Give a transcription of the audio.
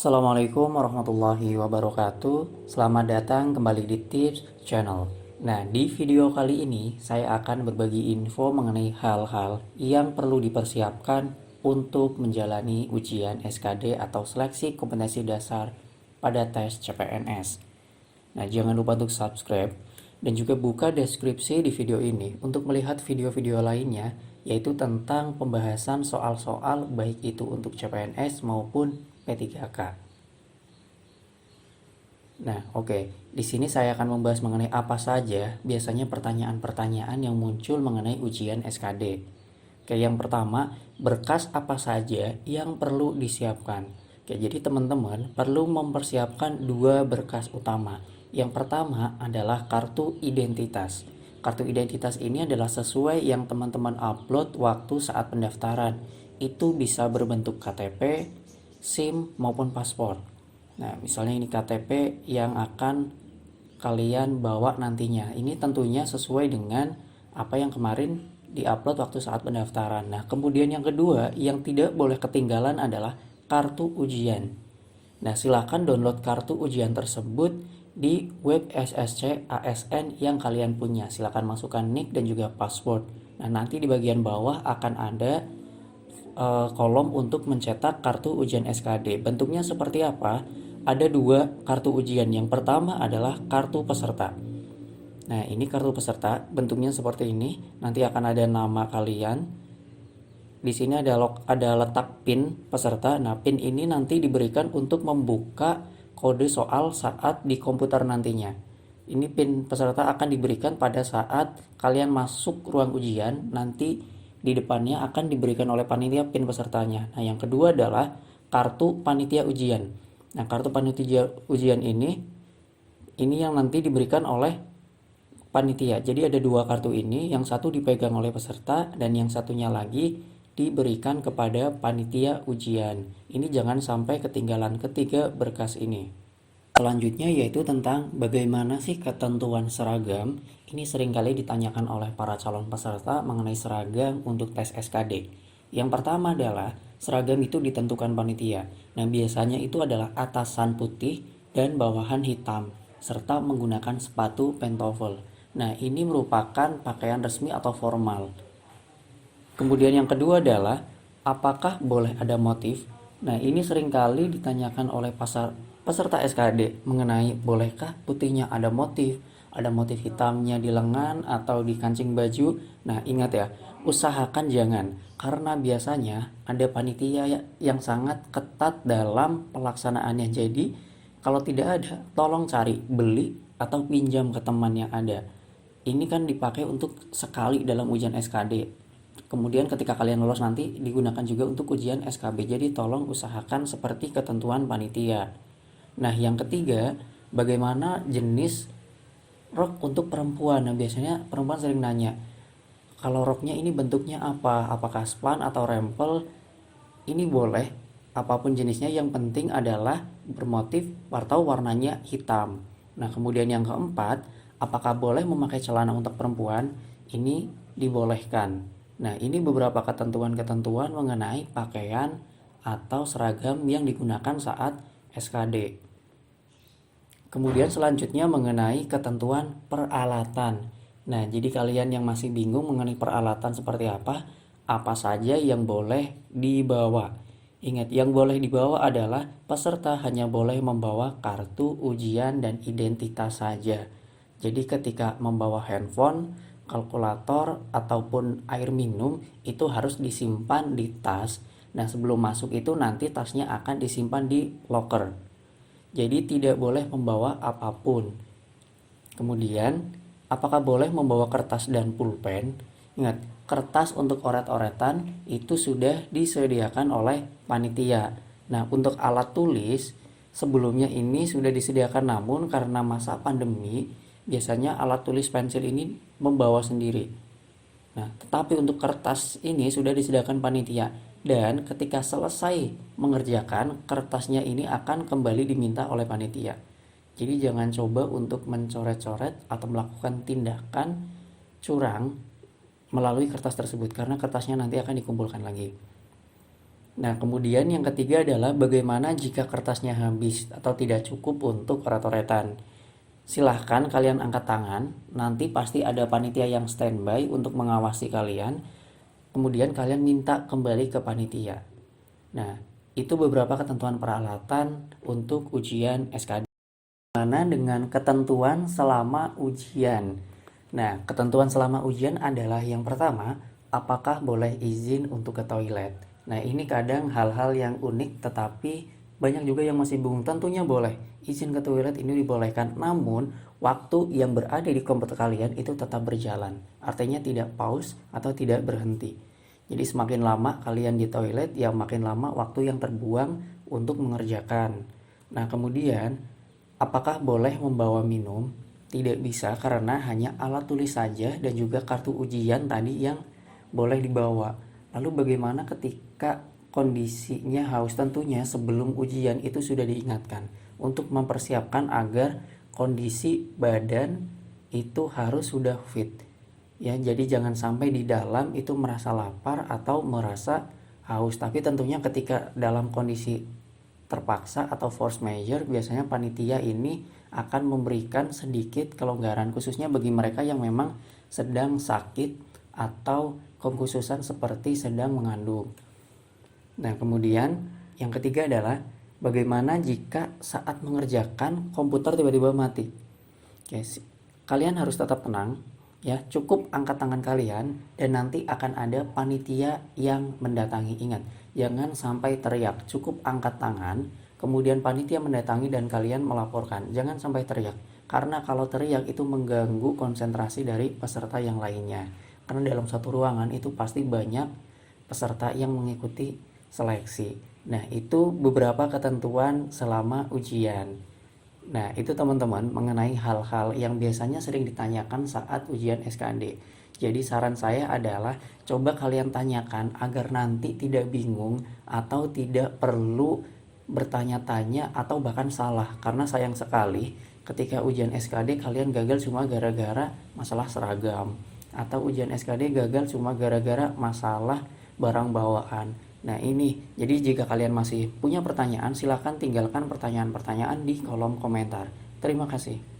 Assalamualaikum warahmatullahi wabarakatuh. Selamat datang kembali di Tips Channel. Nah, di video kali ini saya akan berbagi info mengenai hal-hal yang perlu dipersiapkan untuk menjalani ujian SKD atau seleksi kompetensi dasar pada tes CPNS. Nah, jangan lupa untuk subscribe dan juga buka deskripsi di video ini untuk melihat video-video lainnya, yaitu tentang pembahasan soal-soal baik itu untuk CPNS maupun P3K. Nah, oke. Di sini saya akan membahas mengenai apa saja biasanya pertanyaan-pertanyaan yang muncul mengenai ujian SKD. Oke, yang pertama, berkas apa saja yang perlu disiapkan. Oke, jadi teman-teman perlu mempersiapkan dua berkas utama. Yang pertama adalah kartu identitas. Kartu identitas ini adalah sesuai yang teman-teman upload waktu saat pendaftaran. Itu bisa berbentuk KTP, SIM maupun paspor. Nah, misalnya ini KTP yang akan kalian bawa nantinya. Ini tentunya sesuai dengan apa yang kemarin diupload waktu saat pendaftaran. Nah, kemudian yang kedua yang tidak boleh ketinggalan adalah kartu ujian. Nah, silakan download kartu ujian tersebut di web SSC ASN yang kalian punya. Silakan masukkan nick dan juga password. Nah, nanti di bagian bawah akan ada kolom untuk mencetak kartu ujian SKD. Bentuknya seperti apa? Ada dua kartu ujian. Yang pertama adalah kartu peserta. Nah, ini kartu peserta, bentuknya seperti ini. Nanti akan ada nama kalian. Di sini ada letak PIN peserta. Nah, PIN ini nanti diberikan untuk membuka kode soal saat di komputer nantinya. Ini PIN peserta akan diberikan pada saat kalian masuk ruang ujian. Nanti di depannya akan diberikan oleh panitia PIN pesertanya. Nah, yang kedua adalah kartu panitia ujian. Nah, kartu panitia ujian ini yang nanti diberikan oleh panitia. Jadi ada dua kartu ini, yang satu dipegang oleh peserta dan yang satunya lagi diberikan kepada panitia ujian. Ini jangan sampai ketinggalan ketiga berkas ini. Selanjutnya yaitu tentang bagaimana sih ketentuan seragam. Ini seringkali ditanyakan oleh para calon peserta mengenai seragam untuk tes SKD. Yang pertama adalah seragam itu ditentukan panitia. Nah, biasanya itu adalah atasan putih dan bawahan hitam serta menggunakan sepatu pantofel. Nah, ini merupakan pakaian resmi atau formal. Kemudian yang kedua adalah apakah boleh ada motif? Nah, ini seringkali ditanyakan oleh peserta SKD mengenai bolehkah putihnya ada motif hitamnya di lengan atau di kancing baju. Nah, ingat ya, usahakan jangan, karena biasanya ada panitia yang sangat ketat dalam pelaksanaannya. Jadi kalau tidak ada, tolong cari, beli atau pinjam ke teman yang ada. Ini kan dipakai untuk sekali dalam ujian SKD. Kemudian ketika kalian lolos nanti digunakan juga untuk ujian SKB. Jadi tolong usahakan seperti ketentuan panitia. Nah, yang ketiga, bagaimana jenis rok untuk perempuan? Nah, biasanya perempuan sering nanya, kalau roknya ini bentuknya apa? Apakah span atau rempel? Ini boleh, apapun jenisnya, yang penting adalah bermotif atau warnanya hitam. Nah, kemudian yang keempat, apakah boleh memakai celana untuk perempuan? Ini dibolehkan. Nah, ini beberapa ketentuan-ketentuan mengenai pakaian atau seragam yang digunakan saat SKD. Kemudian selanjutnya mengenai ketentuan peralatan. Nah, jadi kalian yang masih bingung mengenai peralatan seperti apa saja yang boleh dibawa. Ingat, yang boleh dibawa adalah peserta hanya boleh membawa kartu ujian dan identitas saja. Jadi ketika membawa handphone, kalkulator, ataupun air minum itu harus disimpan di tas. Nah, sebelum masuk itu nanti tasnya akan disimpan di locker. Jadi tidak boleh membawa apapun. Kemudian, apakah boleh membawa kertas dan pulpen? Ingat, kertas untuk oret-oretan itu sudah disediakan oleh panitia. Nah, untuk alat tulis sebelumnya ini sudah disediakan, namun karena masa pandemi biasanya alat tulis pensil ini membawa sendiri. Nah, tetapi untuk kertas ini sudah disediakan panitia, dan ketika selesai mengerjakan, kertasnya ini akan kembali diminta oleh panitia. Jadi jangan coba untuk mencoret-coret atau melakukan tindakan curang melalui kertas tersebut, karena kertasnya nanti akan dikumpulkan lagi. Nah, kemudian yang ketiga adalah bagaimana jika kertasnya habis atau tidak cukup untuk coret-coretan. Silahkan kalian angkat tangan, nanti pasti ada panitia yang standby untuk mengawasi kalian. Kemudian kalian minta kembali ke panitia. Nah, itu beberapa ketentuan peralatan untuk ujian SKD. Mana dengan ketentuan selama ujian? Nah, ketentuan selama ujian adalah yang pertama, apakah boleh izin untuk ke toilet? Nah, ini kadang hal-hal yang unik tetapi banyak juga yang masih bingung. Tentunya boleh, izin ke toilet ini dibolehkan. Namun, waktu yang berada di komputer kalian itu tetap berjalan. Artinya tidak pause atau tidak berhenti. Jadi semakin lama kalian di toilet, ya makin lama waktu yang terbuang untuk mengerjakan. Nah, kemudian apakah boleh membawa minum? Tidak bisa karena hanya alat tulis saja dan juga kartu ujian tadi yang boleh dibawa. Lalu bagaimana ketika kondisinya haus? Tentunya sebelum ujian itu sudah diingatkan untuk mempersiapkan agar kondisi badan itu harus sudah fit. Ya, jadi jangan sampai di dalam itu merasa lapar atau merasa haus. Tapi tentunya ketika dalam kondisi terpaksa atau force major, biasanya panitia ini akan memberikan sedikit kelonggaran khususnya bagi mereka yang memang sedang sakit atau kekhususan seperti sedang mengandung. Nah, kemudian yang ketiga adalah bagaimana jika saat mengerjakan komputer tiba-tiba mati. Oke, kalian harus tetap tenang ya, cukup angkat tangan kalian dan nanti akan ada panitia yang mendatangi. Ingat, jangan sampai teriak, cukup angkat tangan, kemudian panitia mendatangi dan kalian melaporkan. Jangan sampai teriak, karena kalau teriak itu mengganggu konsentrasi dari peserta yang lainnya. Karena dalam satu ruangan itu pasti banyak peserta yang mengikuti seleksi. Nah, itu beberapa ketentuan selama ujian. Nah, itu teman-teman mengenai hal-hal yang biasanya sering ditanyakan saat ujian SKD. Jadi saran saya adalah coba kalian tanyakan agar nanti tidak bingung atau tidak perlu bertanya-tanya atau bahkan salah. Karena sayang sekali ketika ujian SKD kalian gagal cuma gara-gara masalah seragam. Atau ujian SKD gagal cuma gara-gara masalah barang bawaan. Nah, ini jadi jika kalian masih punya pertanyaan, silakan tinggalkan pertanyaan-pertanyaan di kolom komentar. Terima kasih.